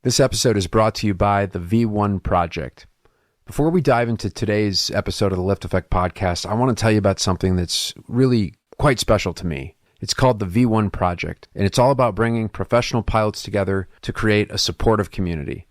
This episode is brought to you by the V1 Project. Before we dive into today's episode of the LiftAffect podcast, I want to tell you about something that's really quite special to me. It's called the V1 Project, and it's all about bringing professional pilots together to create a supportive community.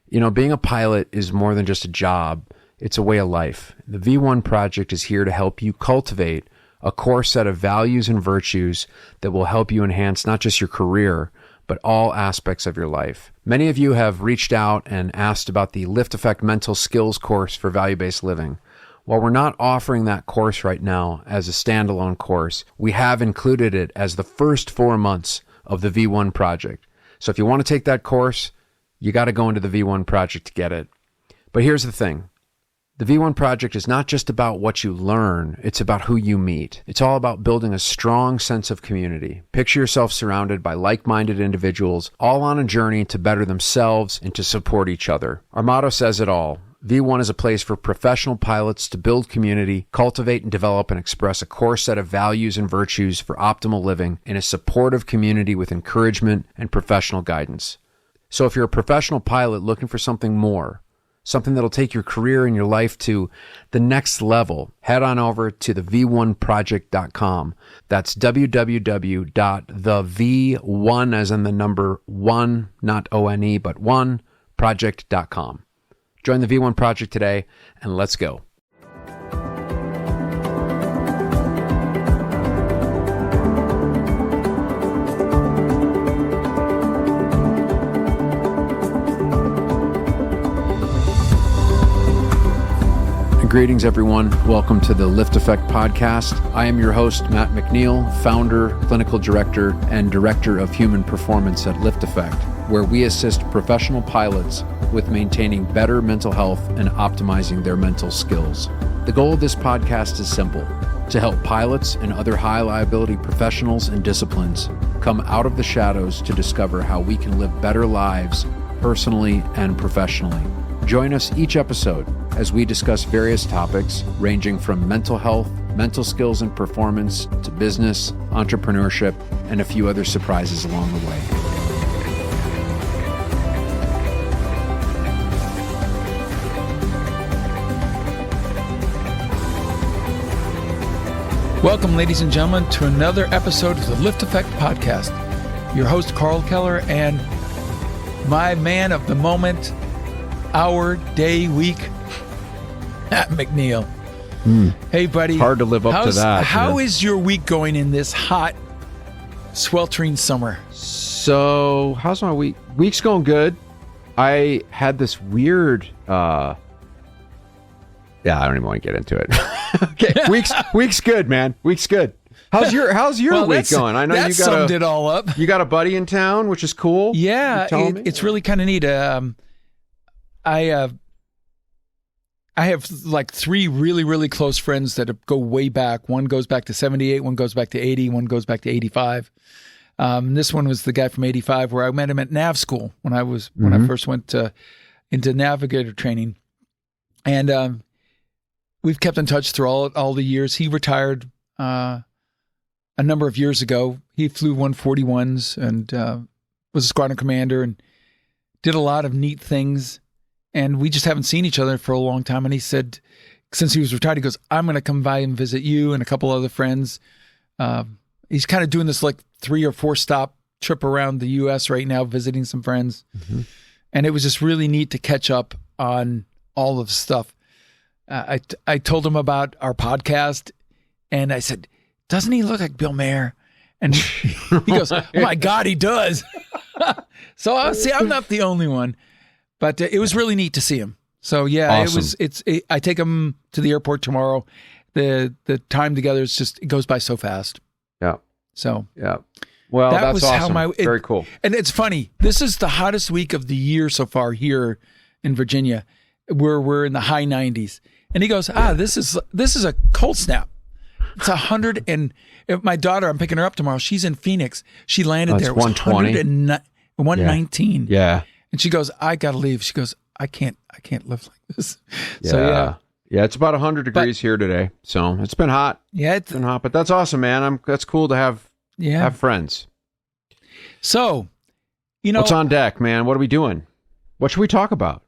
You know, being a pilot is more than just a job. It's a way of life. The V1 Project is here to help you cultivate a core set of values and virtues that will help you enhance not just your career, but all aspects of your life. Many of you have reached out and asked about the LiftAffect Mental Skills course for value-based living. While we're not offering that course right now as a standalone course, we have included it as the first 4 months of the V1 Project. So if you want to take that course, you got to go into the V1 Project to get it. But here's the thing. The V1 Project is not just about what you learn, it's about who you meet. It's all about building a strong sense of community. Picture yourself surrounded by like-minded individuals, all on a journey to better themselves and to support each other. Our motto says it all. V1 is a place for professional pilots to build community, cultivate and develop and express a core set of values and virtues for optimal living in a supportive community with encouragement and professional guidance. So if you're a professional pilot looking for something more, something that'll take your career and your life to the next level, head on over to thev1project.com. That's www.thev1, as in the number 1, not O-N-E, but 1, project.com. Join the V1 Project today, and let's go. Greetings, everyone. Welcome to the LiftAffect podcast. I am your host, Matt McNeil, founder, clinical director, and director of human performance at LiftAffect, where we assist professional pilots with maintaining better mental health and optimizing their mental skills. The goal of this podcast is simple: to help pilots and other high liability professionals and disciplines come out of the shadows to discover how we can live better lives personally and professionally. Join us each episode as we discuss various topics ranging from mental health, mental skills and performance, to business, entrepreneurship, and a few other surprises along the way. Welcome, ladies and gentlemen, to another episode of the LiftAffect podcast. Your host, Karl Keller, and my man of the moment, hour, day, week, Matt McNeil. Hey, buddy. Hard to live up to that. How is your week going in this hot, sweltering summer? So, how's my week? Week's going good. I had this weird, I don't even want to get into it. Okay, week's good, man. Week's good. How's your week going? I know you summed it all up. You got a buddy in town, which is cool. Yeah, it's really kind of neat. I have like 3 really, really close friends that go way back. One goes back to 78, one goes back to 80, one goes back to 85. This one was the guy from 85, where I met him at Nav School when I first went into navigator training. And we've kept in touch through all the years. He retired a number of years ago. He flew 141s and was a squadron commander and did a lot of neat things. And we just haven't seen each other for a long time. And he said, since he was retired, he goes, I'm going to come by and visit you and a couple other friends. He's kind of doing this like 3 or 4 stop trip around the U.S. right now, visiting some friends. Mm-hmm. And it was just really neat to catch up on all of the stuff. I told him about our podcast, and I said, doesn't he look like Bill Maher? And he goes, oh my God, he does. So I'm not the only one. But it was really neat to see him. So yeah, awesome. I take him to the airport tomorrow. The time together is just, it goes by so fast. Yeah. So yeah. Well, that's awesome. Very cool. And it's funny. This is the hottest week of the year so far here in Virginia, where we're in the high 90s. And he goes, this is a cold snap. It's 100 and my daughter, I'm picking her up tomorrow. She's in Phoenix. She landed there. It was 120. 119. Yeah. And she goes, I gotta leave. She goes, I can't live like this. Yeah. So yeah, it's about 100 degrees here today. So it's been hot. Yeah, it's been hot, but that's awesome, man. That's cool to have friends. So, what's on deck, man? What are we doing? What should we talk about?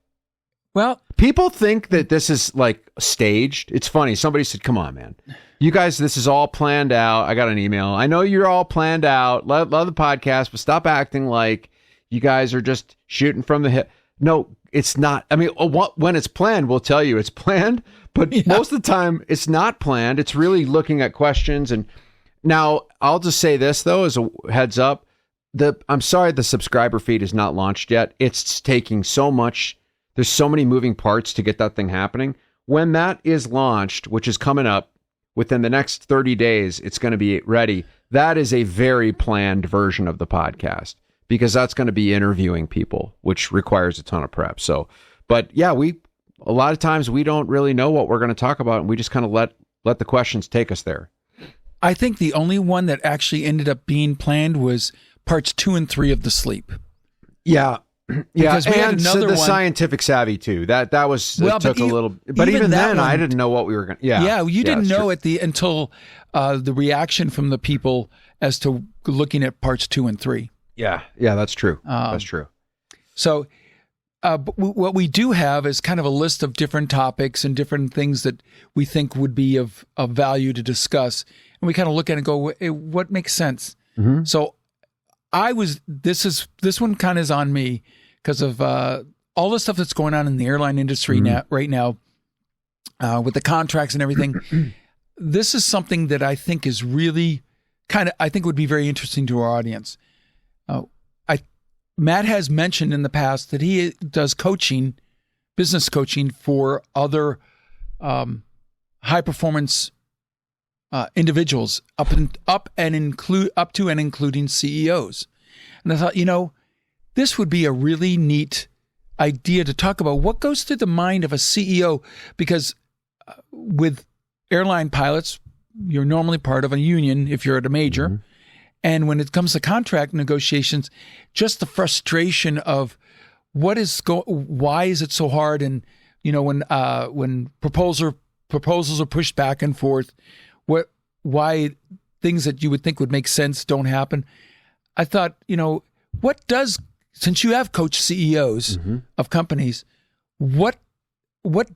Well, people think that this is like staged. It's funny. Somebody said, come on, man. You guys, this is all planned out. I got an email. I know you're all planned out. Love the podcast, but stop acting like you guys are just shooting from the hip. No, it's not. I mean, when it's planned, we'll tell you it's planned, but most of the time it's not planned. It's really looking at questions. And now I'll just say this, though, as a heads up. I'm sorry the subscriber feed is not launched yet. It's taking so much. There's so many moving parts to get that thing happening. When that is launched, which is coming up within the next 30 days, it's going to be ready. That is a very planned version of the podcast because that's going to be interviewing people, which requires a ton of prep. So, but yeah, a lot of times we don't really know what we're going to talk about, and we just kind of let the questions take us there. I think the only one that actually ended up being planned was parts 2 and 3 of The Sleep. Yeah. Yeah, because we had another the one. Scientific savvy too. That was took a little. But even then, I didn't know what we were going. Yeah, you didn't know until the reaction from the people as to looking at parts 2 and 3. Yeah, that's true. That's true. So, what we do have is kind of a list of different topics and different things that we think would be of value to discuss, and we kind of look at it and go, hey, what makes sense? Mm-hmm. So, this one kind of is on me because of all the stuff that's going on in the airline industry right now with the contracts and everything. This is something that I think is really I think would be very interesting to our audience. Matt has mentioned in the past that he does coaching, business coaching for other high performance individuals up to and including CEOs. And I thought, this would be a really neat idea to talk about what goes through the mind of a CEO, because with airline pilots, you're normally part of a union if you're at a major. Mm-hmm. And when it comes to contract negotiations, just the frustration of why is it so hard? And, when proposals are pushed back and forth, why things that you would think would make sense don't happen. I thought, since you have coached CEOs of companies, what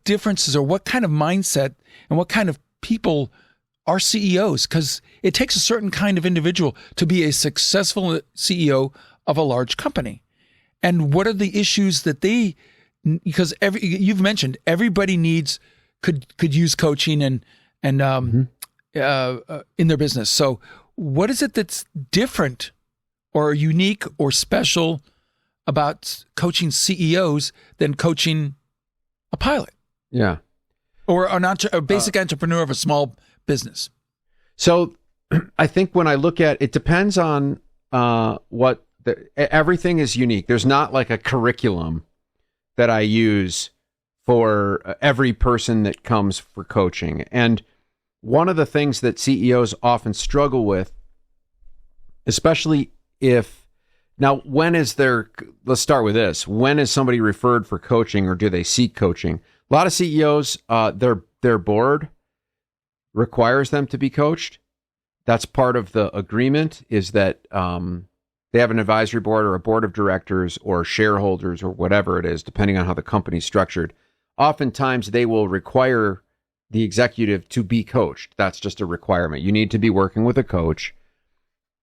differences or what kind of mindset and what kind of people are CEOs? Because it takes a certain kind of individual to be a successful CEO of a large company. And what are the issues that because you've mentioned everybody could use coaching and in their business. So what is it that's different or unique or special about coaching CEOs than coaching a pilot? Yeah. Or a basic entrepreneur of a small business? So I think when I look at it, depends on everything is unique. There's not like a curriculum that I use for every person that comes for coaching. And one of the things that CEOs often struggle with, especially let's start with this. When is somebody referred for coaching, or do they seek coaching? A lot of CEOs, their board requires them to be coached. That's part of the agreement, is that they have an advisory board or a board of directors or shareholders or whatever it is, depending on how the company's structured. Oftentimes, they will require the executive to be coached. That's just a requirement. You need to be working with a coach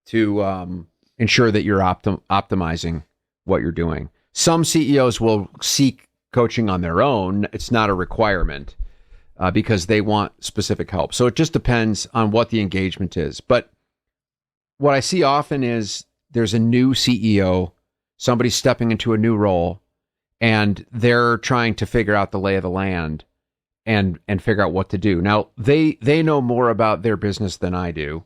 to ensure that you're optimizing what you're doing. Some CEOs will seek coaching on their own. It's not a requirement because they want specific help. So it just depends on what the engagement is. But what I see often is there's a new CEO, somebody stepping into a new role, and they're trying to figure out the lay of the land and figure out what to do. Now, they know more about their business than I do.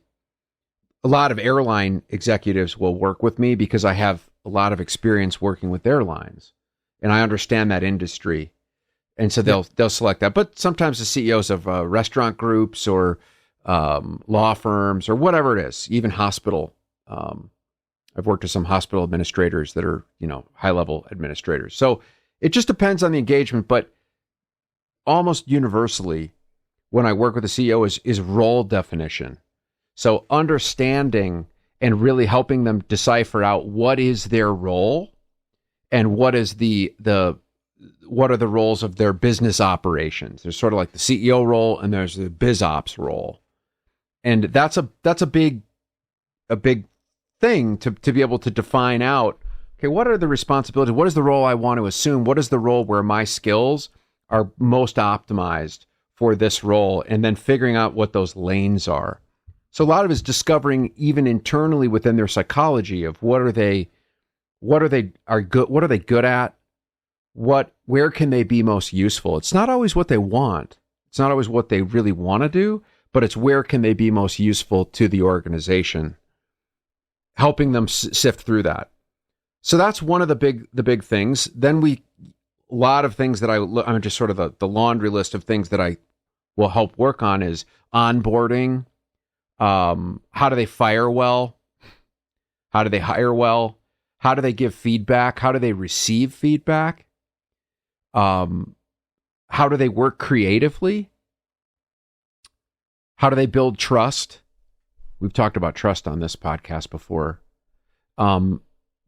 A lot of airline executives will work with me because I have a lot of experience working with airlines, and I understand that industry. And so they'll select that. But sometimes the CEOs of restaurant groups or law firms or whatever it is, even hospital. I've worked with some hospital administrators that are, high-level administrators. So it just depends on the engagement. But almost universally, when I work with a CEO, is role definition. So understanding and really helping them decipher out what is their role and what is what are the roles of their business operations. There's sort of like the CEO role, and there's the biz ops role, and that's a big thing to be able to define out. Okay, what are the responsibilities? What is the role I want to assume? What is the role where my skills are most optimized for this role, and then figuring out what those lanes are. So a lot of it is discovering even internally within their psychology of what are they good at? Where can they be most useful? It's not always what they want. It's not always what they really want to do, but it's where can they be most useful to the organization, helping them sift through that. So that's one of the big things. Then a lot of things that I'm just sort of the laundry list of things that I will help work on is onboarding. How do they fire well? How do they hire well? How do they give feedback? How do they receive feedback? How do they work creatively? How do they build trust? We've talked about trust on this podcast before.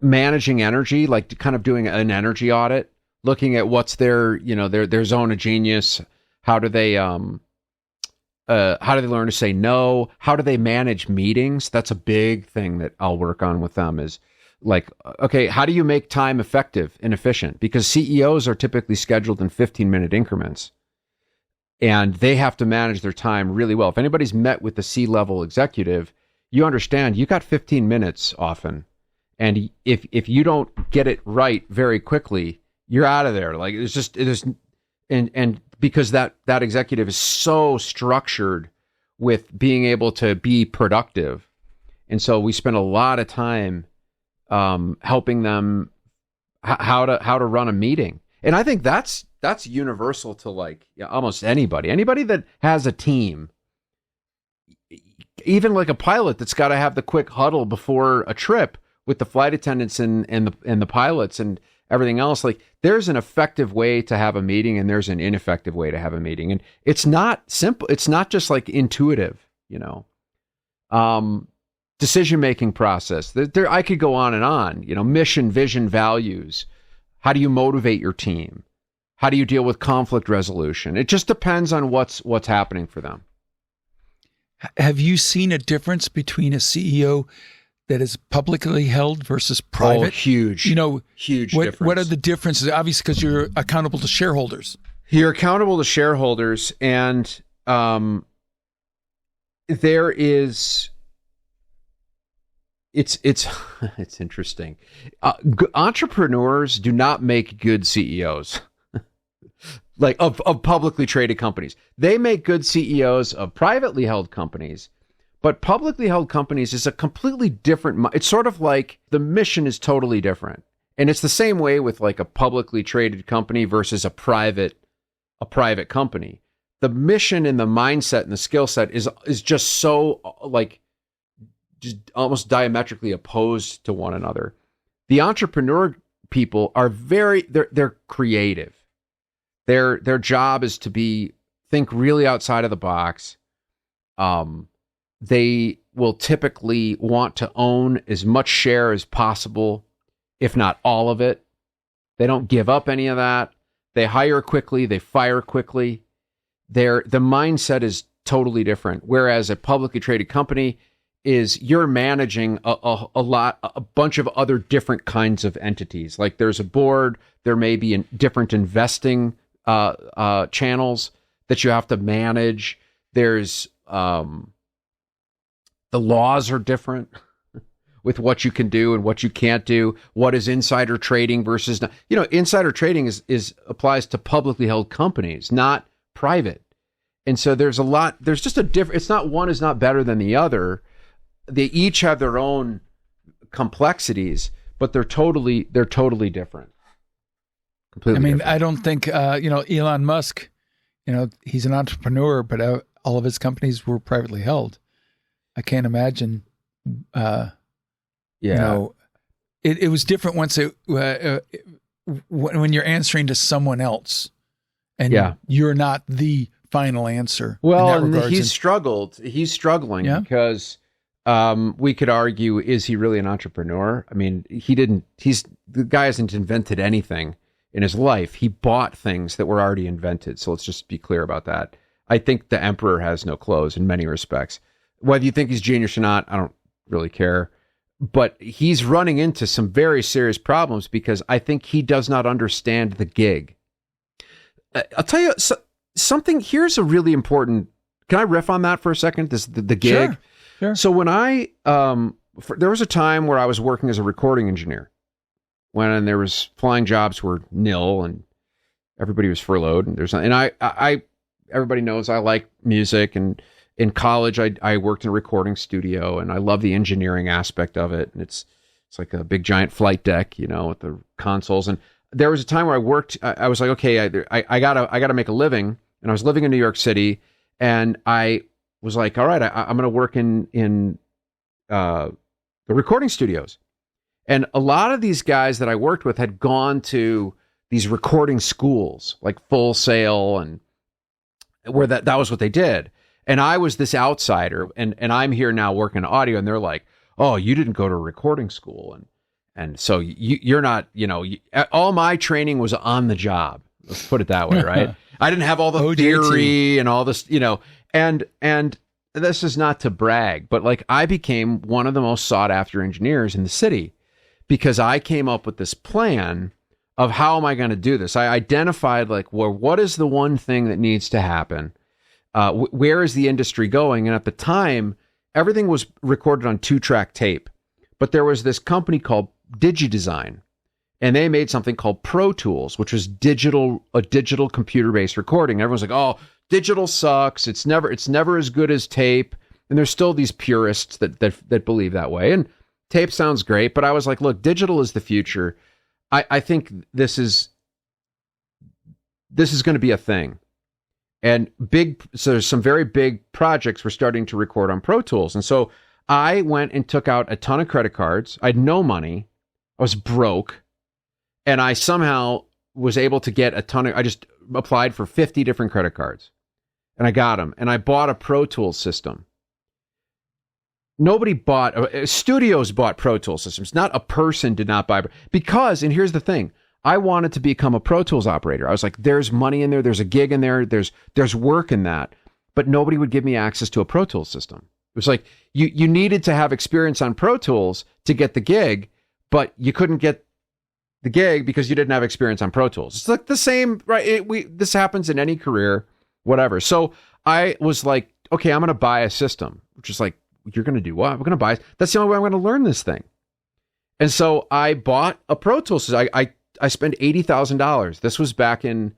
Managing energy, like kind of doing an energy audit, looking at what's their zone of genius. How do they learn to say no? How do they manage meetings? That's a big thing that I'll work on with them is like, okay, how do you make time effective and efficient? Because CEOs are typically scheduled in 15-minute increments, and they have to manage their time really well. If anybody's met with the C-level executive, you understand you got 15 minutes often. And if you don't get it right very quickly, you're out of there. Like and because that executive is so structured with being able to be productive. And so we spend a lot of time helping them how to run a meeting. And I think that's universal to like almost anybody that has a team, even like a pilot that's got to have the quick huddle before a trip with the flight attendants and the pilots and everything else. Like there's an effective way to have a meeting and there's an ineffective way to have a meeting. And it's not simple. It's not just like intuitive, decision-making process. There, I could go on and on, mission, vision, values. How do you motivate your team? How do you deal with conflict resolution? It just depends on what's happening for them. Have you seen a difference between a CEO that is publicly held versus private? Oh, huge. Huge difference. What are the differences? Obviously, because you're accountable to shareholders. You're accountable to shareholders, and there is. It's interesting. Entrepreneurs do not make good CEOs. Like of publicly traded companies. They make good CEOs of privately held companies. But publicly held companies is a completely different. It's sort of like the mission is totally different, and it's the same way with like a publicly traded company versus a private company. The mission and the mindset and the skill set is just so like just almost diametrically opposed to one another. The entrepreneur people are they're creative. Their job is to think really outside of the box. They will typically want to own as much share as possible, if not all of it. They don't give up any of that. They hire quickly. They fire quickly. The mindset is totally different. Whereas a publicly traded company is you're managing a bunch of other different kinds of entities. Like there's a board. There may be different investing channels that you have to manage. There's the laws are different with what you can do and what you can't do. What is insider trading versus not? Insider trading applies to publicly held companies, not private. And so there's just a different. It's not one is not better than the other. They each have their own complexities, but they're totally different. Completely. Different. I don't think Elon Musk. He's an entrepreneur, but all of his companies were privately held. I can't imagine. It was different once when you're answering to someone else, and you're not the final answer. Well, and he's struggled. He's struggling because we could argue, is he really an entrepreneur? I mean, the guy hasn't invented anything in his life. He bought things that were already invented. So let's just be clear about that. I think the emperor has no clothes in many respects. Whether you think he's genius or not, I don't really care. But he's running into some very serious problems because I think he does not understand the gig. I'll tell you something. Here's a really important. Can I riff on that for a second? The gig. Sure. So when there was a time where I was working as a recording engineer, when there was flying jobs were nil and everybody was furloughed, and I everybody knows I like music, and in college I worked in a recording studio, and I love the engineering aspect of it, and it's like a big giant flight deck, with the consoles. And there was a time where I worked. I was like, okay, I gotta make a living, and I was living in New York City, and I was like, all right, I'm going to work in the recording studios. And a lot of these guys that I worked with had gone to these recording schools, like Full Sail, and where that was what they did. And I was this outsider, and I'm here now working audio, and they're like, oh, you didn't go to a recording school. And so you're not, all my training was on the job. Let's put it that way, right? I didn't have all the theory and all this, and this is not to brag, but like I became one of the most sought after engineers in the city because I came up with this plan of how am I going to do this? I identified like, well, what is the one thing that needs to happen? Where is the industry going? And at the time, everything was recorded on 2-track tape, but there was this company called DigiDesign, and they made something called Pro Tools, which was a digital computer-based recording. Everyone's like, oh, digital sucks. It's never as good as tape. And there's still these purists that believe that way. And tape sounds great, but I was like, look, digital is the future. I think this is going to be a thing. And so there's some very big projects we're starting to record on Pro Tools. And so I went and took out a ton of credit cards. I had no money. I was broke. And I somehow was able to get I just applied for 50 different credit cards. And I got them. And I bought a Pro Tools system. Studios bought Pro Tools systems. Not a person did not buy. Because, and here's the thing, I wanted to become a Pro Tools operator. I was like, there's money in there. There's a gig in there. There's work in that. But nobody would give me access to a Pro Tools system. It was like, you needed to have experience on Pro Tools to get the gig, but you couldn't get the gig because you didn't have experience on Pro Tools. It's like the same, right? This happens in any career, whatever. So I was like, okay, I'm going to buy a system, which is like, you're going to do what? I'm going to buy. That's the only way I'm going to learn this thing. And so I bought a Pro Tools. I spent $80,000. This was back in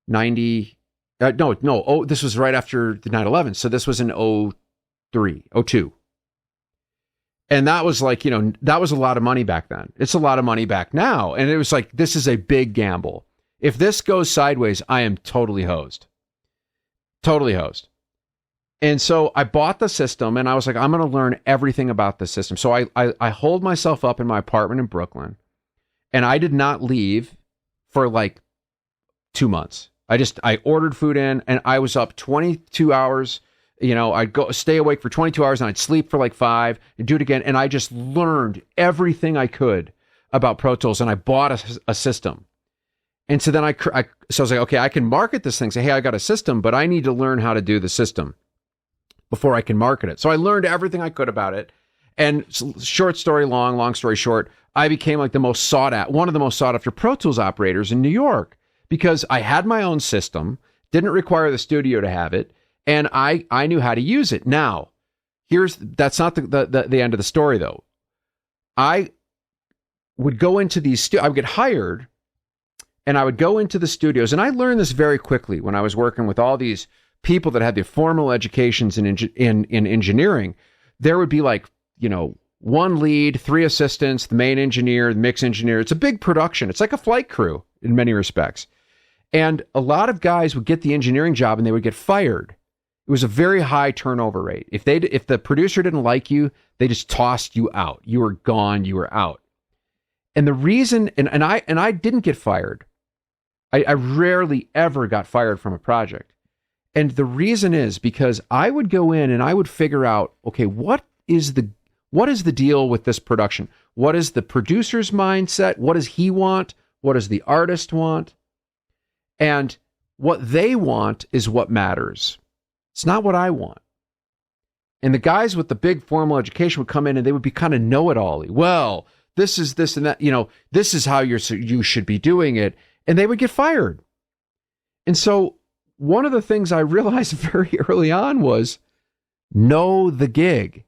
90. This was right after the 9/11. So this was in 02. And that was like, that was a lot of money back then. It's a lot of money back now. And it was like, this is a big gamble. If this goes sideways, I am totally hosed. Totally hosed. And so I bought the system and I was like, I'm going to learn everything about the system. So I holed myself up in my apartment in Brooklyn, and I did not leave for like 2 months. I ordered food in, and I was up 22 hours. I'd stay awake for 22 hours and I'd sleep for like 5 and do it again. And I just learned everything I could about Pro Tools, and I bought a system. And so then I was like, okay, I can market this thing. Say, hey, I got a system, but I need to learn how to do the system before I can market it. So I learned everything I could about it. And short story long story short, I became like one of the most sought after Pro Tools operators in New York because I had my own system, didn't require the studio to have it, and I knew how to use it. Now, that's not the end of the story though. I would go into I would get hired, and I would go into the studios, and I learned this very quickly when I was working with all these people that had the formal educations in engineering. There would be like, one lead, 3 assistants, the main engineer, the mix engineer. It's a big production. It's like a flight crew in many respects. And a lot of guys would get the engineering job and they would get fired. It was a very high turnover rate. If the producer didn't like you, they just tossed you out. You were gone. You were out. And the reason, and I didn't get fired. I rarely ever got fired from a project. And the reason is because I would go in and I would figure out, okay, what is the deal with this production? What is the producer's mindset? What does he want? What does the artist want? And what they want is what matters. It's not what I want. And the guys with the big formal education would come in and they would be kind of know-it-all. Well, this is this and that, this is how you should be doing it. And they would get fired. And so one of the things I realized very early on was know the gig.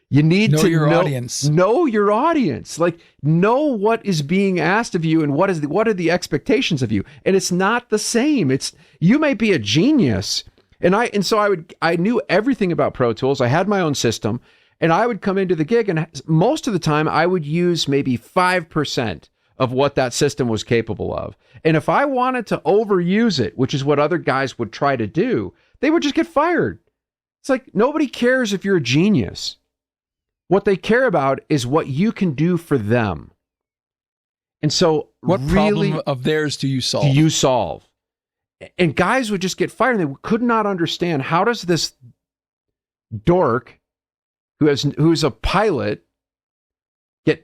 You need to know your audience. Know your audience. Like, know what is being asked of you and what are the expectations of you. And it's not the same. You may be a genius. And so I knew everything about Pro Tools. I had my own system, and I would come into the gig, and most of the time I would use maybe 5% of what that system was capable of. And if I wanted to overuse it, which is what other guys would try to do, they would just get fired. It's like, nobody cares if you're a genius. What they care about is what you can do for them. And so what really, problem of theirs do you solve? And guys would just get fired, and they could not understand, how does this dork who's a pilot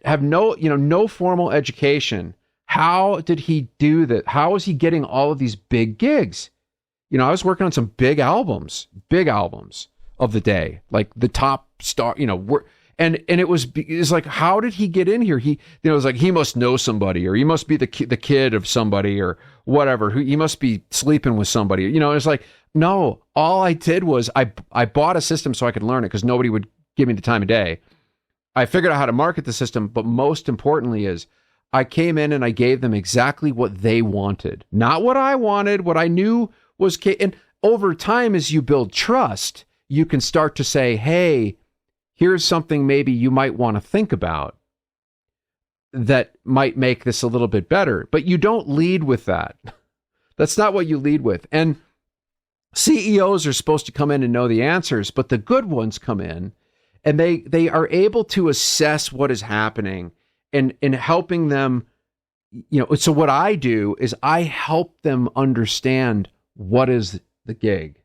have no formal education? How did he do that? How is he getting all of these big gigs? I was working on some big albums of the day, like the top star, and it was like, how did he get in here? It was like, he must know somebody, or he must be the kid of somebody, or whatever. He must be sleeping with somebody. It's like, no, all I did was I bought a system so I could learn it, because nobody would give me the time of day. I figured out how to market the system, but most importantly is I came in and I gave them exactly what they wanted, not what I wanted, what I knew was. And over time, as you build trust, you can start to say, hey, here's something maybe you might want to think about that might make this a little bit better. But you don't lead with that. That's not what you lead with. And CEOs are supposed to come in and know the answers, but the good ones come in and they are able to assess what is happening and helping them. So what I do is I help them understand what is the gig.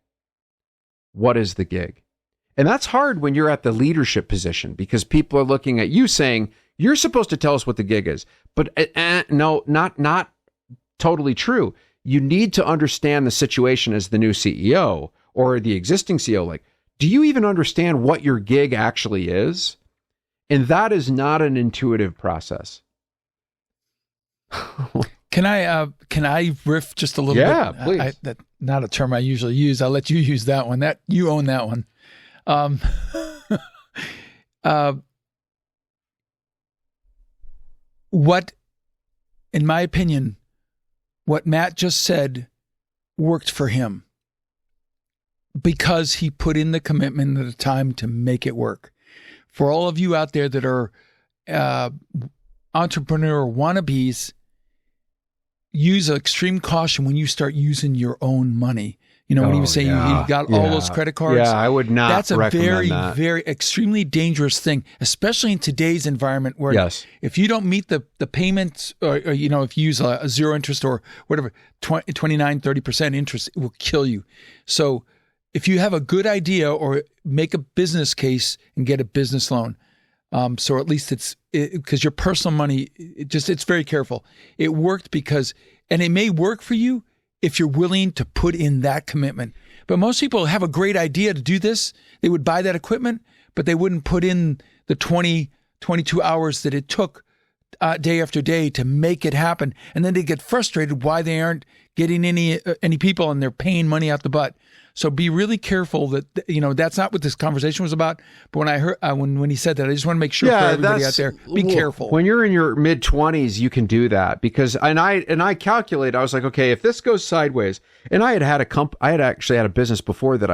What is the gig? And that's hard when you're at the leadership position, because people are looking at you saying, you're supposed to tell us what the gig is. But no, not totally true. You need to understand the situation as the new CEO or the existing CEO. Like, do you even understand what your gig actually is? And that is not an intuitive process. Can I riff just a little bit? Yeah, please. That's not a term I usually use. I'll let you use that one. That you own that one. What, in my opinion, what Matt just said worked for him because he put in the commitment and the time to make it work. For all of you out there that are entrepreneur wannabes, use extreme caution when you start using your own money. When he was saying he got all those credit cards. Yeah, I would not. That's a very, that. very extremely dangerous thing, especially in today's environment where if you don't meet the payments, or if you use a zero interest or whatever, 29, 30% interest, it will kill you. So if you have a good idea or make a business case and get a business loan, so at least because your personal money, it's very careful. It worked and it may work for you if you're willing to put in that commitment. But most people have a great idea to do this. They would buy that equipment, but they wouldn't put in the 20, 22 hours that it took day after day to make it happen. And then they get frustrated why they aren't getting any people and they're paying money out the butt. So be really careful that, that's not what this conversation was about. But when I heard, when he said that, I just want to make sure for everybody out there, be careful. When you're in your mid-20s, you can do that because, and I calculate, I was like, okay, if this goes sideways, and I had actually had a business before that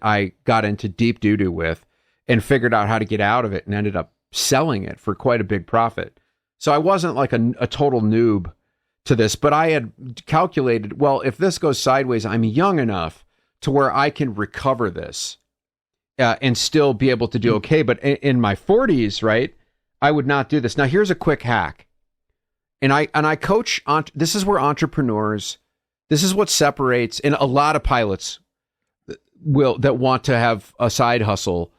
I got into deep doo-doo with and figured out how to get out of it and ended up selling it for quite a big profit. So I wasn't like a total noob to this, but I had calculated, well, if this goes sideways, I'm young enough to where I can recover this and still be able to do okay. But in my 40s, right, I would not do this. Now, here's a quick hack. And I coach, this is where entrepreneurs, this is what separates, and a lot of pilots that want to have a side hustle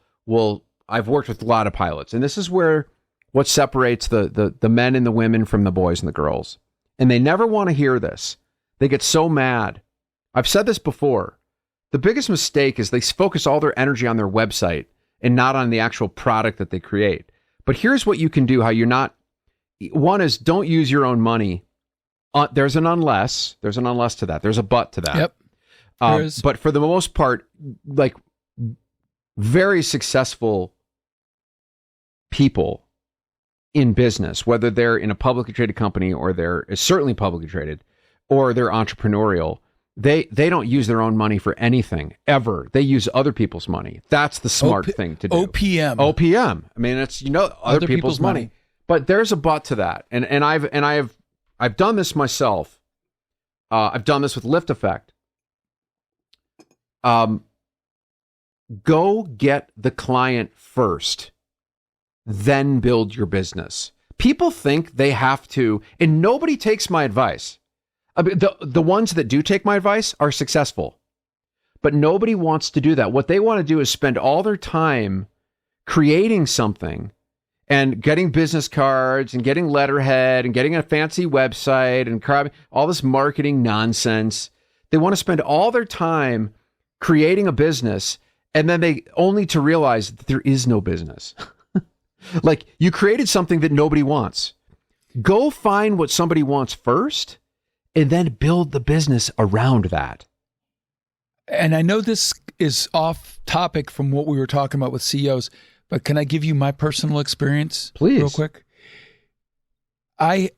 I've worked with a lot of pilots, and this is where what separates the men and the women from the boys and the girls. And they never want to hear this. They get so mad. I've said this before. The biggest mistake is they focus all their energy on their website and not on the actual product that they create. But here's what you can do, how you're not. One is, don't use your own money. There's an unless to that. There's a but to that. Yep. But for the most part, like very successful people in business, whether they're in a publicly traded company or they're certainly publicly traded or they're entrepreneurial, they don't use their own money for anything ever. They use other people's money. That's the smart thing to do. OPM. I mean, it's other people's money. But there's a but to that, and I've done this myself. I've done this with LiftAffect. Go get the client first, then build your business. People think they have to, and nobody takes my advice. I mean, the ones that do take my advice are successful, but nobody wants to do that. What they want to do is spend all their time creating something and getting business cards and getting letterhead and getting a fancy website and all this marketing nonsense. They want to spend all their time creating a business, and then they only to realize that there is no business. Like, you created something that nobody wants. Go find what somebody wants first, and then build the business around that. And I know this is off topic from what we were talking about with CEOs, but can I give you my personal experience? Please. Real quick? I,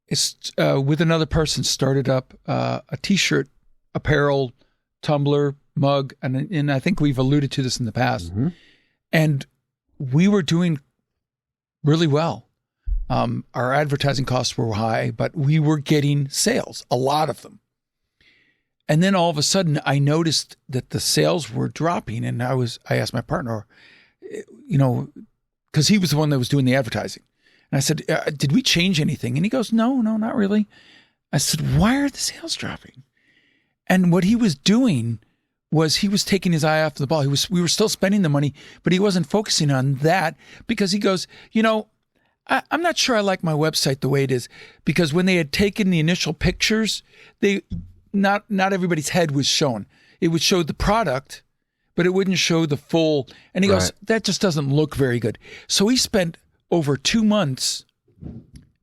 with another person, started up a T-shirt, apparel, tumbler, mug, and I think we've alluded to this in the past. Mm-hmm. And we were doing really well. Our advertising costs were high, but we were getting sales, a lot of them. And then all of a sudden, I noticed that the sales were dropping, and I asked my partner, because he was the one that was doing the advertising. And I said, did we change anything? And he goes, no, not really. I said, why are the sales dropping? And what he was doing was he was taking his eye off the ball. We were still spending the money, but he wasn't focusing on that, because he goes, I'm not sure I like my website the way it is, because when they had taken the initial pictures, not everybody's head was shown. It would show the product, but it wouldn't show the full. And he goes, that just doesn't look very good. So he spent over 2 months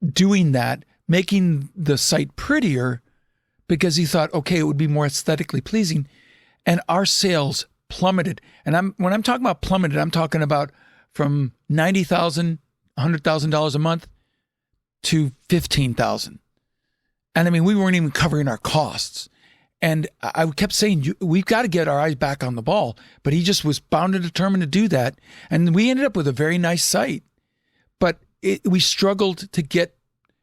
doing that, making the site prettier, because he thought, okay, it would be more aesthetically pleasing. And our sales plummeted. And when I'm talking about plummeted, I'm talking about from $90,000, $100,000 a month to $15,000. And I mean, we weren't even covering our costs. And I kept saying, we've got to get our eyes back on the ball. But he just was bound and determined to do that. And we ended up with a very nice site. But we struggled to get,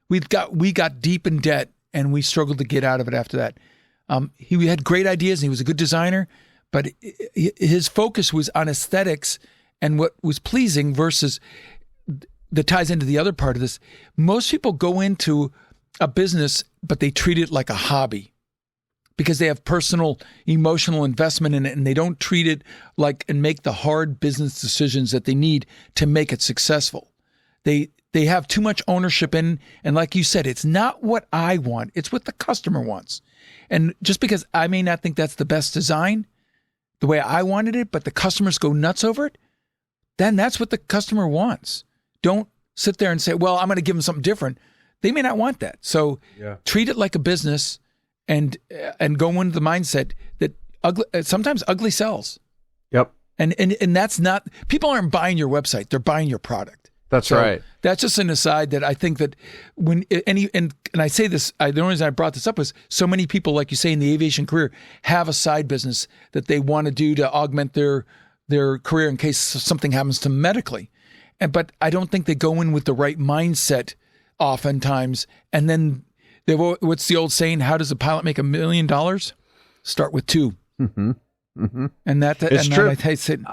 we got deep in debt, and we struggled to get out of it after that. He had great ideas, and he was a good designer, but his focus was on aesthetics and what was pleasing versus, that ties into the other part of this. Most people go into a business, but they treat it like a hobby because they have personal, emotional investment in it, and they don't treat it like and make the hard business decisions that they need to make it successful. They have too much ownership in, and like you said, it's not what I want, it's what the customer wants. And just because I may not think that's the best design, the way I wanted it, but the customers go nuts over it, then that's what the customer wants. Don't sit there and say, well, I'm going to give them something different. They may not want that. So treat it like a business, and go into the mindset that sometimes ugly sells. Yep. And that's not, people aren't buying your website, they're buying your product. That's right. That's just an aside that I think that when and I say this, the only reason I brought this up was so many people, like you say, in the aviation career have a side business that they want to do to augment their career in case something happens to them medically. But I don't think they go in with the right mindset oftentimes. And then what's the old saying? How does a pilot make $1 million? Start with 2. Mm-hmm. Mm-hmm. And it's true.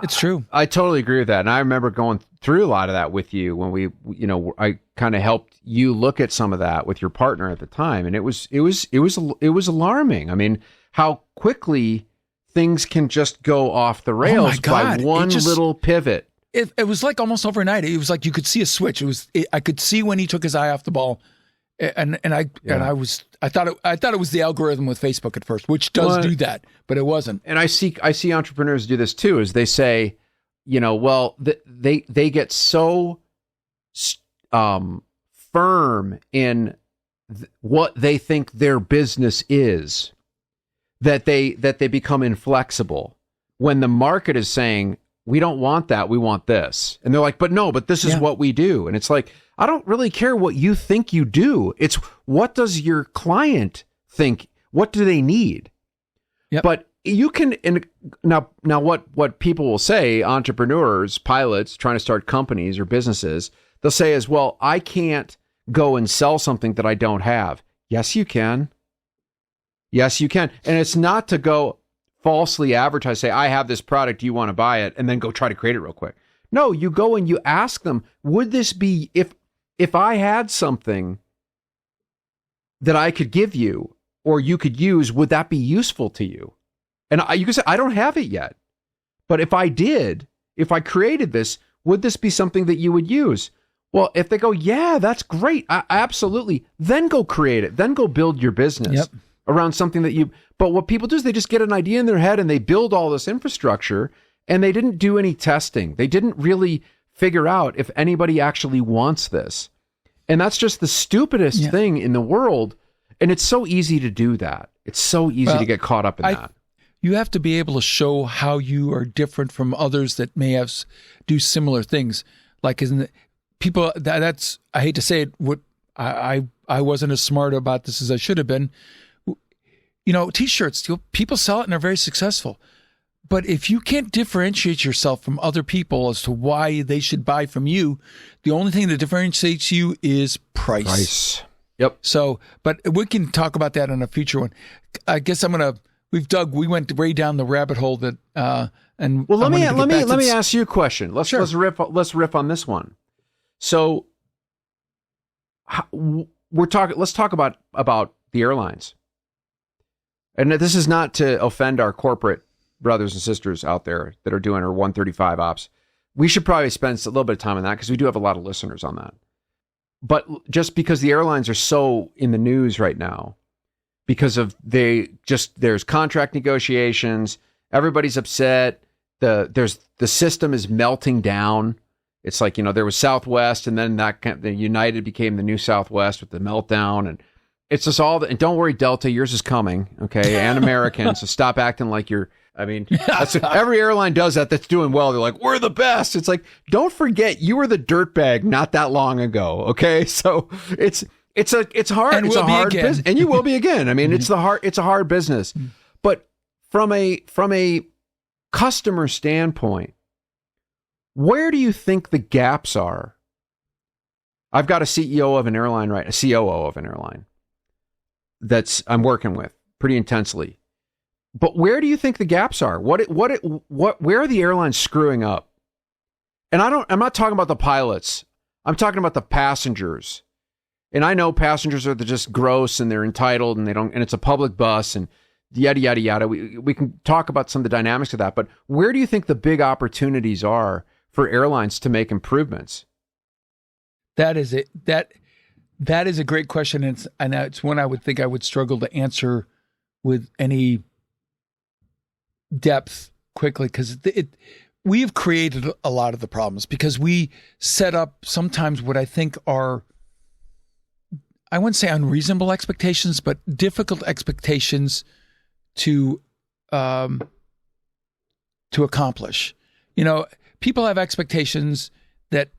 It's true. I totally agree with that. And I remember going through a lot of that with you when I kind of helped you look at some of that with your partner at the time. And it was alarming. I mean, how quickly things can just go off the rails by one little pivot. It was like almost overnight. It was like you could see a switch. I could see when he took his eye off the ball, and I thought it was the algorithm with Facebook at first, which does do that, but it wasn't. And I see entrepreneurs do this too. Is they say, they get so firm in what they think their business is that they become inflexible when the market is saying, we don't want that, we want this. And they're like, but this is what we do. And it's like, I don't really care what you think you do. It's what does your client think? What do they need? Yep. But you can, and now what people will say, entrepreneurs, pilots trying to start companies or businesses, they'll say is, well, I can't go and sell something that I don't have. Yes, you can. Yes, you can. And it's not to go falsely advertise, say, I have this product, do you want to buy it? And then go try to create it real quick. No, you go and you ask them, would this be, if I had something that I could give you or you could use, would that be useful to you? And you can say, I don't have it yet. But if I did, if I created this, would this be something that you would use? Well, if they go, yeah, that's great. Absolutely. Then go create it. Then go build your business around something that but what people do is they just get an idea in their head and they build all this infrastructure and they didn't do any testing. They didn't really figure out if anybody actually wants this. And that's just the stupidest thing in the world. And it's so easy to do that. It's so easy to get caught up in that. You have to be able to show how you are different from others that may do similar things. Like, isn't it? People, that's, I hate to say it, what I wasn't as smart about this as I should have been. T-shirts, people sell it and they're very successful. But if you can't differentiate yourself from other people as to why they should buy from you, the only thing that differentiates you is price. Yep. So, but we can talk about that in a future one. I guess we went way down the rabbit hole that, and well, let me ask you a question. Let's riff on this one. So let's talk about the airlines. And this is not to offend our corporate brothers and sisters out there that are doing our 135 ops. We should probably spend a little bit of time on that because we do have a lot of listeners on that. But just because the airlines are so in the news right now, because of there's contract negotiations, everybody's upset. The system is melting down. It's like, there was Southwest, and then the United became the new Southwest with the meltdown, and it's just all. And don't worry, Delta, yours is coming, okay? And American, so stop acting like you're. I mean, every airline does that. That's doing well. They're like, we're the best. It's like, don't forget, you were the dirtbag not that long ago, okay? So it's hard. And it's a hard business, and you will be again. I mean, it's a hard business. But from a customer standpoint, where do you think the gaps are? I've got a COO of an airline I'm working with pretty intensely. But where do you think the gaps are? Where are the airlines screwing up? And I'm not talking about the pilots. I'm talking about the passengers. And I know passengers are just gross and they're entitled and and it's a public bus and yada, yada, yada. We can talk about some of the dynamics of that, but where do you think the big opportunities are for airlines to make improvements? That is it. That is a great question. And it's one I would think I would struggle to answer with any depth quickly, because we have created a lot of the problems because we set up sometimes what I think are, I wouldn't say unreasonable expectations, but difficult expectations to accomplish. People have expectations that,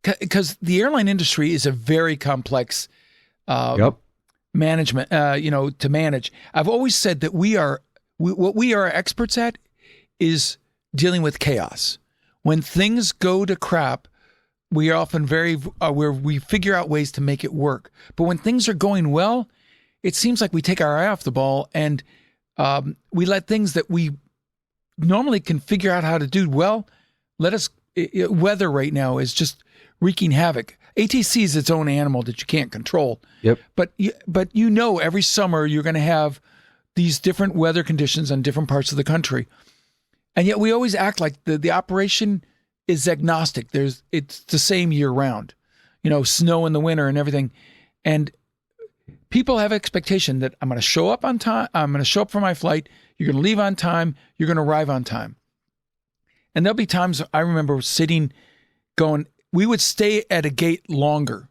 because the airline industry is a very complex management, to manage. I've always said that what we are experts at is dealing with chaos. When things go to crap, we are often where we figure out ways to make it work. But when things are going well, it seems like we take our eye off the ball and we let things that we normally can figure out how to do well, weather right now is just wreaking havoc. ATC is its own animal that you can't control. Yep. But every summer you're going to have these different weather conditions on different parts of the country. And yet we always act like the operation is agnostic. It's the same year round, snow in the winter and everything. And people have expectation that I'm going to show up on time. I'm going to show up for my flight. You're going to leave on time. You're going to arrive on time. And there'll be times I remember sitting going, we would stay at a gate longer.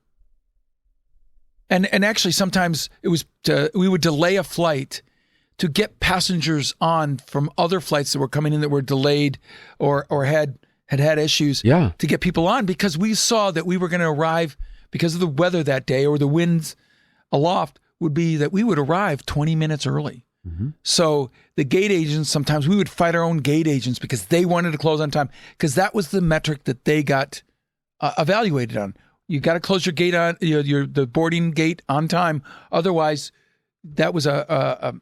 And actually sometimes it was, we would delay a flight to get passengers on from other flights that were coming in that were delayed or had issues to get people on, because we saw that we were going to arrive because of the weather that day, or the winds aloft would be that we would arrive 20 minutes early. Mm-hmm. So the gate agents, sometimes we would fight our own gate agents because they wanted to close on time, because that was the metric that they got evaluated on. You got to close your gate on the boarding gate on time. Otherwise, that was a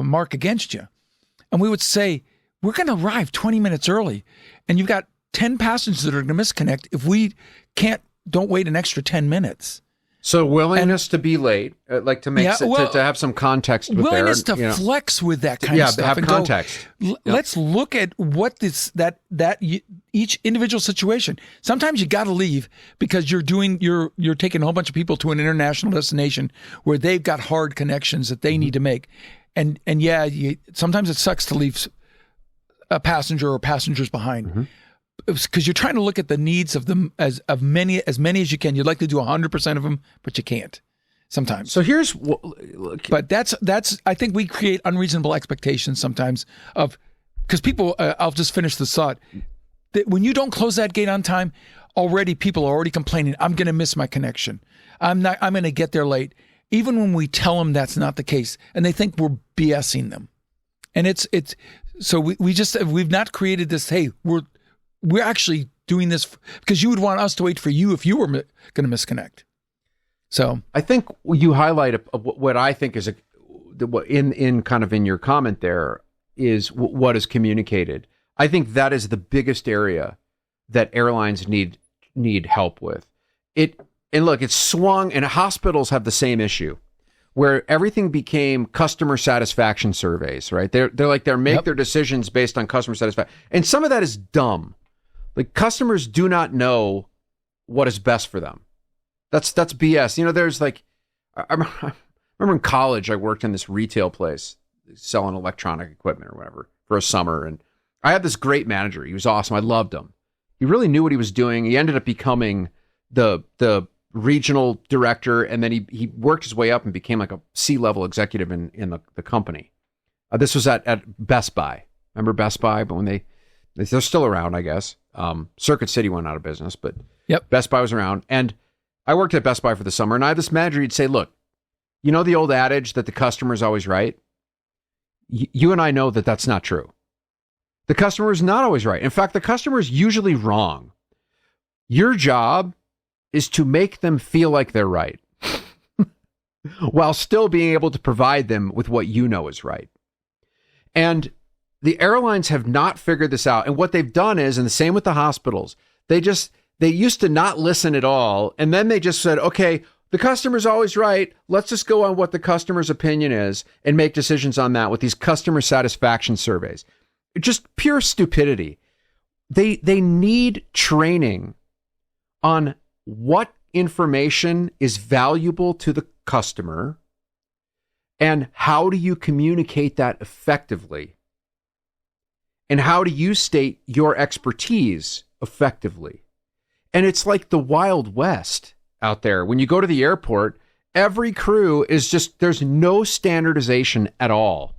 mark against you. And we would say, we're going to arrive 20 minutes early, and you've got 10 passengers that are going to misconnect if we don't wait an extra 10 minutes. So willingness to be late, like to make to have some context with willingness to flex with that kind of stuff. Have and context. Let's look at what each individual situation. Sometimes you got to leave because you're taking a whole bunch of people to an international destination where they've got hard connections that they need to make, and sometimes it sucks to leave a passenger or passengers behind. Mm-hmm. Because you're trying to look at the needs of them as many as you can. You'd like to do 100% of them, but you can't sometimes. So but that's I think we create unreasonable expectations sometimes because people. I'll just finish the thought that when you don't close that gate on time, people are already complaining. I'm going to miss my connection. I'm going to get there late. Even when we tell them that's not the case, and they think we're BSing them, and it's so we've not created this. Hey, we're actually doing this because you would want us to wait for you if you were going to misconnect. So I think you highlight what I think is in kind of in your comment there is what is communicated. I think that is the biggest area that airlines need help with. It's swung, and hospitals have the same issue, where everything became customer satisfaction surveys, right? They're make their decisions based on customer satisfaction, and some of that is dumb. Like, customers do not know what is best for them. That's BS. There's I remember in college, I worked in this retail place selling electronic equipment or whatever for a summer. And I had this great manager. He was awesome. I loved him. He really knew what he was doing. He ended up becoming the regional director. And then he worked his way up and became like a C-level executive in the company. This was at Best Buy. Remember Best Buy? But when they're still around, I guess. Circuit City went out of business, but Best Buy was around. And I worked at Best Buy for the summer, and I had this manager. He'd say, look, you know the old adage that the customer is always right? You and I know that that's not true. The customer is not always right. In fact, the customer is usually wrong. Your job is to make them feel like they're right while still being able to provide them with what you know is right. And the airlines have not figured this out. And what they've done is, and the same with the hospitals, they used to not listen at all. And then they just said, okay, the customer's always right. Let's just go on what the customer's opinion is and make decisions on that with these customer satisfaction surveys. Just pure stupidity. They need training on what information is valuable to the customer and how do you communicate that effectively. And how do you state your expertise effectively? And it's like the Wild West out there. When you go to the airport, every crew is there's no standardization at all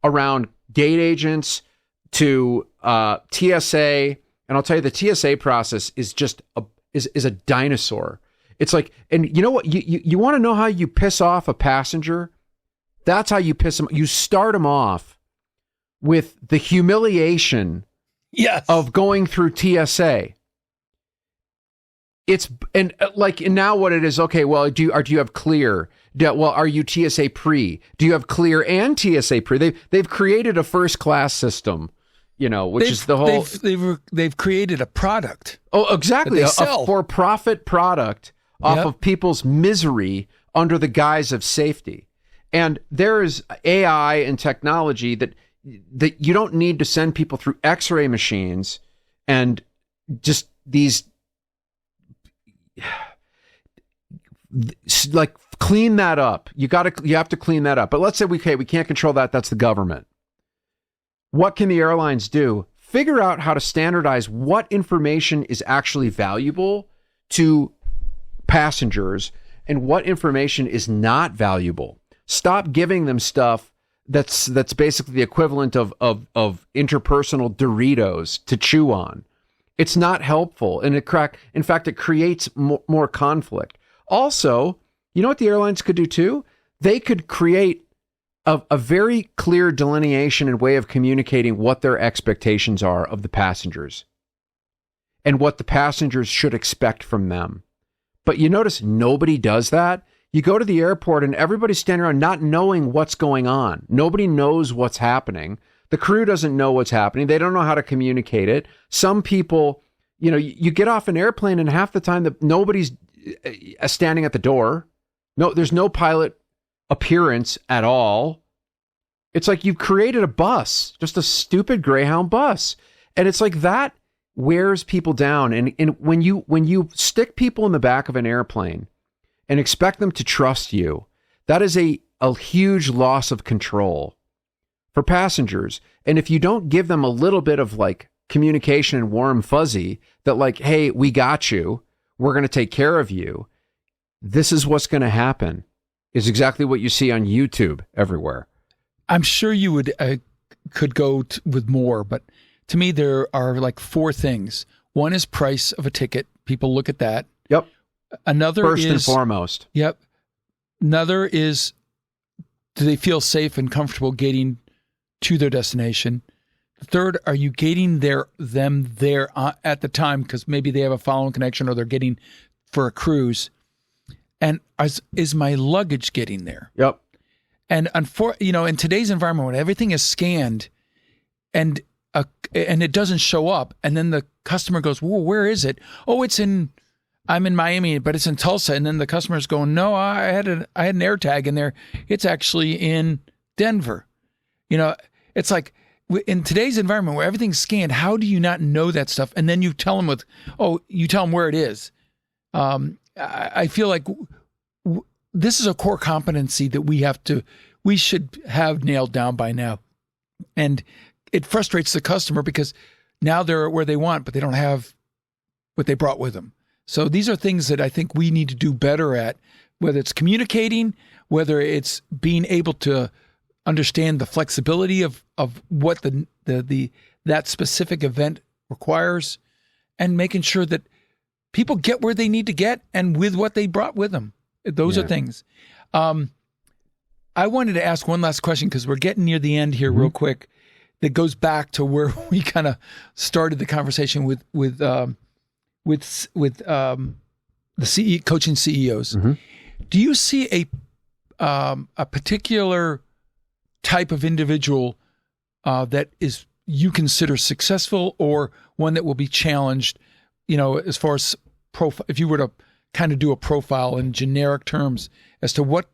around gate agents to TSA. And I'll tell you, the TSA process is just is a dinosaur. It's like, and you know what? You want to know how you piss off a passenger? That's how you piss them. You start them off with the humiliation of going through TSA. And now what it is, okay, well, do you have clear? Are you TSA pre? Do you have clear and TSA pre? They've created a first class system, which is the whole. They've created a product. Oh, exactly, a for-profit product off of people's misery under the guise of safety. And there is AI and technology that you don't need to send people through X-ray machines and just these like clean that up. You have to clean that up. But let's say we can't control that. That's the government. What can the airlines do? Figure out how to standardize what information is actually valuable to passengers and what information is not valuable. Stop giving them stuff that's basically the equivalent of interpersonal Doritos to chew on. It's not helpful, and in fact, it creates more conflict. Also, you know what the airlines could do too? They could create a very clear delineation and way of communicating what their expectations are of the passengers and what the passengers should expect from them. But you notice nobody does that. You go to the airport and everybody's standing around not knowing what's going on. Nobody knows what's happening. The crew doesn't know what's happening. They don't know how to communicate it. Some people, you get off an airplane and half the time nobody's standing at the door. No, there's no pilot appearance at all. It's like you've created a bus, just a stupid Greyhound bus. And it's like that wears people down. And when you stick people in the back of an airplane and expect them to trust you, that is a huge loss of control for passengers. And if you don't give them a little bit of like communication and warm fuzzy that like, hey, we got you, we're going to take care of you, this is what's going to happen, is exactly what you see on YouTube everywhere. I'm sure you would could go with more, but to me, there are like four things. One is price of a ticket. People look at that. Yep. Another First is... and foremost. Yep. Another is, do they feel safe and comfortable getting to their destination? The third, are you getting them there at the time because maybe they have a following connection or they're getting for a cruise? And is my luggage getting there? Yep. And in today's environment, when everything is scanned and it doesn't show up, and then the customer goes, "Whoa, where is it? Oh, I'm in Miami, but it's in Tulsa." And then the customer's going, "No, I had an AirTag in there. It's actually in Denver." It's like in today's environment where everything's scanned, how do you not know that stuff? And then you tell them you tell them where it is. I feel like this is a core competency that we should have nailed down by now. And it frustrates the customer because now they're where they want, but they don't have what they brought with them. So these are things that I think we need to do better at, whether it's communicating, whether it's being able to understand the flexibility of what that specific event requires, and making sure that people get where they need to get and with what they brought with them. Those are things. I wanted to ask one last question because we're getting near the end here real quick. That goes back to where we kind of started the conversation with the coaching CEOs. Mm-hmm. Do you see a particular type of individual that is you consider successful, or one that will be challenged? As far as if you were to kind of do a profile in generic terms as to what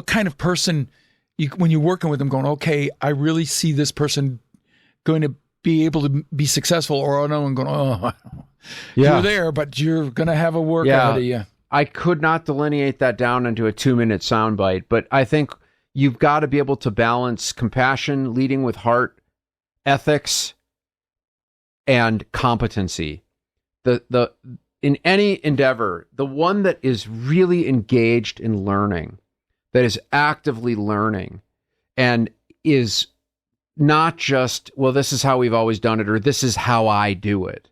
kind of person when you're working with them going, okay, I really see this person going to be able to be successful, or no one going, you're there, but you're going to have a work ahead of you. I could not delineate that down into a 2-minute soundbite, but I think you've got to be able to balance compassion, leading with heart, ethics, and competency. In any endeavor, the one that is really engaged in learning, that is actively learning, and is not just, well, this is how we've always done it, or this is how I do it.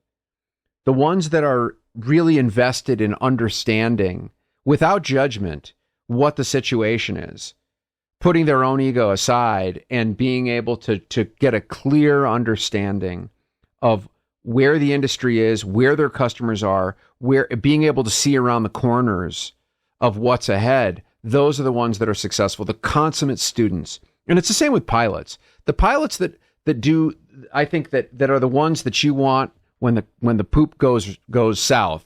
The ones that are really invested in understanding, without judgment, what the situation is, putting their own ego aside and being able to get a clear understanding of where the industry is, where their customers are, being able to see around the corners of what's ahead. Those are the ones that are successful, the consummate students. And it's the same with pilots. The pilots that do, I think that are the ones that you want when the poop goes south,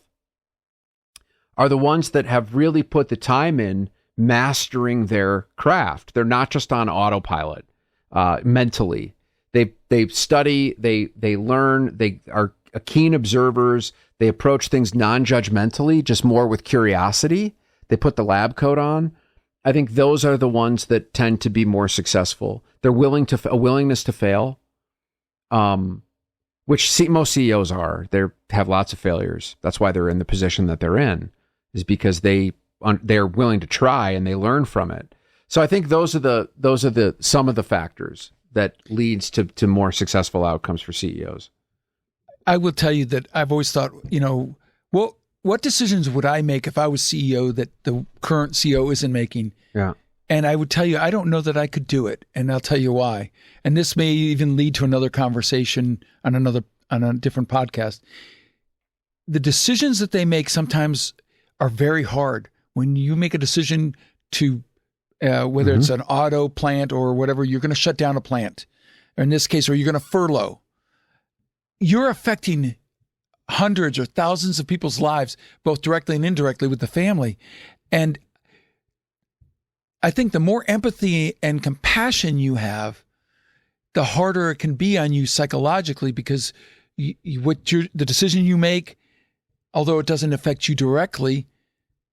are the ones that have really put the time in mastering their craft. They're not just on autopilot mentally. They study, they learn, they are keen observers. They approach things non-judgmentally, just more with curiosity. They put the lab coat on. I think those are the ones that tend to be more successful. They're a willingness to fail, which most CEOs are. They have lots of failures. That's why they're in the position that they're in, is because they're willing to try and they learn from it. So I think those are some of the factors that leads to more successful outcomes for CEOs. I will tell you that I've always thought, what decisions would I make if I was CEO that the current CEO isn't making? Yeah. And I would tell you, I don't know that I could do it. And I'll tell you why. And this may even lead to another conversation on a different podcast. The decisions that they make sometimes are very hard. When you make a decision to, whether it's an auto plant or whatever, you're going to shut down a plant. Or in this case, or you're going to furlough. You're affecting hundreds or thousands of people's lives, both directly and indirectly with the family. And I think the more empathy and compassion you have, the harder it can be on you psychologically, because the decision you make, although it doesn't affect you directly,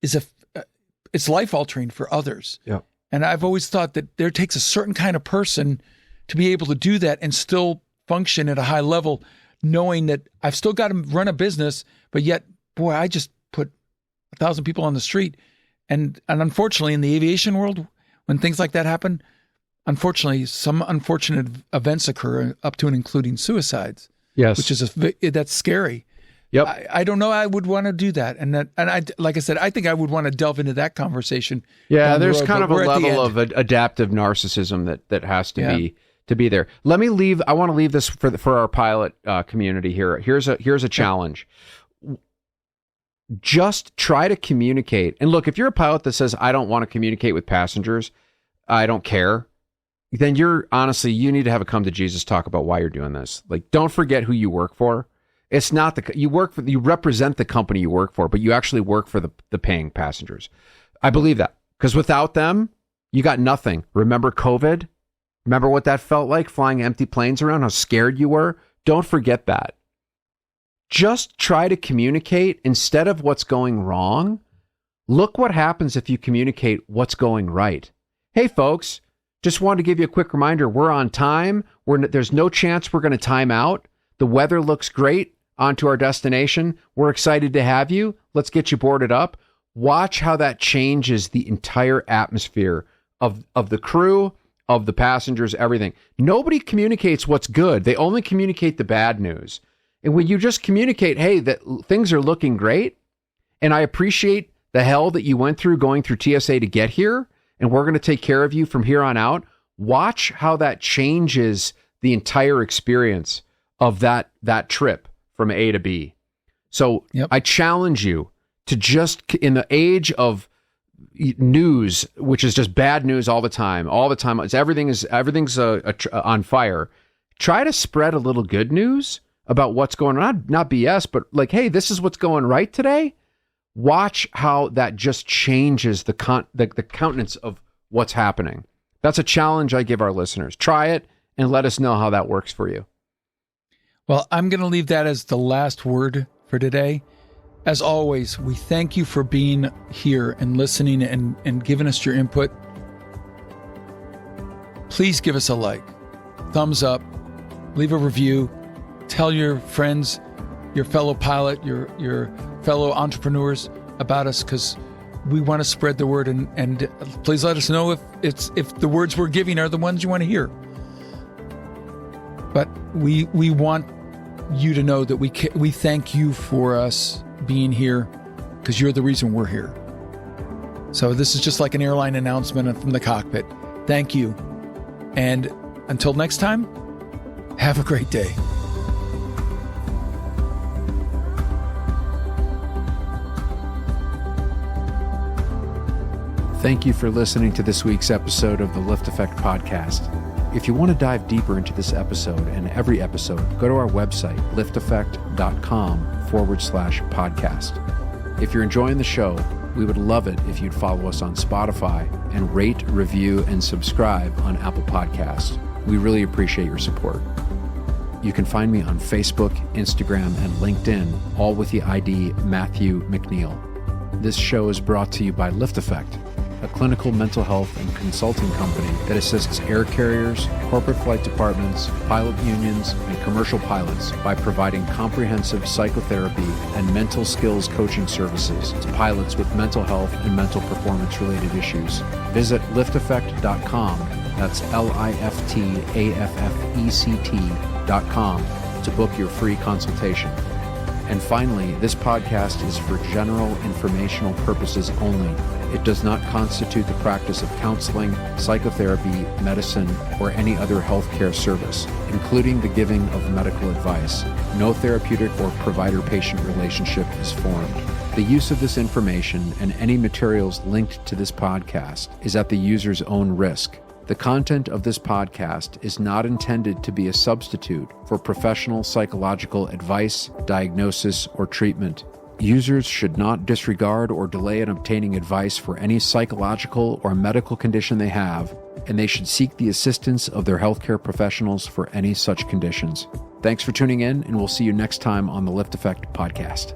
it's life altering for others. Yeah. And I've always thought that there takes a certain kind of person to be able to do that and still function at a high level, knowing that I've still got to run a business, but yet, boy, I just put 1,000 people on the street. And unfortunately, in the aviation world, when things like that happen, unfortunately, some unfortunate events occur, up to and including suicides. Yes, which is that's scary. Yep. I don't know. I would want to do that, and I like I said, I think I would want to delve into that conversation. Yeah, there's kind of a level of adaptive narcissism that has to be there. Let me leave. I want to leave this for our pilot community here. Here's a challenge. Just try to communicate. And look, if you're a pilot that says, I don't want to communicate with passengers, I don't care, then you need to have a come to Jesus talk about why you're doing this. Like, don't forget who you work for. It's not you represent the company you work for, but you actually work for the paying passengers. I believe that, because without them, you got nothing. Remember COVID? Remember what that felt like, flying empty planes around, how scared you were? Don't forget that. Just try to communicate instead of what's going wrong. Look what happens if you communicate what's going right. Hey, folks, just wanted to give you a quick reminder. We're on time. There's no chance we're going to time out. The weather looks great. On to our destination. We're excited to have you. Let's get you boarded up. Watch how that changes the entire atmosphere of the crew, of the passengers, everything. Nobody communicates what's good. They only communicate the bad news. And when you just communicate, hey, that things are looking great, and I appreciate the hell that you went through going through TSA to get here, and we're going to take care of you from here on out. Watch how that changes the entire experience of that trip from A to B. So I challenge you to just, in the age of news, which is just bad news all the time, everything's on fire. Try to spread a little good news about what's going on, not BS, but like, hey, this is what's going right today. Watch how that just changes the countenance of what's happening. That's a challenge I give our listeners. Try it and let us know how that works for you. Well, I'm going to leave that as the last word for today. As always, we thank you for being here and listening and giving us your input. Please give us a like, thumbs up, leave a review, tell your friends, your fellow pilot, your fellow entrepreneurs about us, because we want to spread the word, and please let us know if the words we're giving are the ones you want to hear. But we want you to know that we thank you for us being here, because you're the reason we're here. So this is just like an airline announcement from the cockpit. Thank you. And until next time, have a great day. Thank you for listening to this week's episode of the LiftAffect podcast. If you want to dive deeper into this episode and every episode, go to our website, liftaffect.com/podcast. If you're enjoying the show, We would love it if you'd follow us on Spotify and rate, review, and subscribe on Apple Podcasts. We really appreciate your support. You can find me on Facebook, Instagram, and LinkedIn, all with the ID Matthew McNeil. This show is brought to you by LiftAffect, a clinical mental health and consulting company that assists air carriers, corporate flight departments, pilot unions, and commercial pilots by providing comprehensive psychotherapy and mental skills coaching services to pilots with mental health and mental performance-related issues. Visit LiftAffect.com, that's LiftAffect.com, to book your free consultation. And finally, this podcast is for general informational purposes only. It does not constitute the practice of counseling, psychotherapy, medicine, or any other healthcare service, including the giving of medical advice. No therapeutic or provider-patient relationship is formed. The use of this information and any materials linked to this podcast is at the user's own risk. The content of this podcast is not intended to be a substitute for professional psychological advice, diagnosis, or treatment. Users should not disregard or delay in obtaining advice for any psychological or medical condition they have, and they should seek the assistance of their healthcare professionals for any such conditions. Thanks for tuning in, and we'll see you next time on the LiftAffect podcast.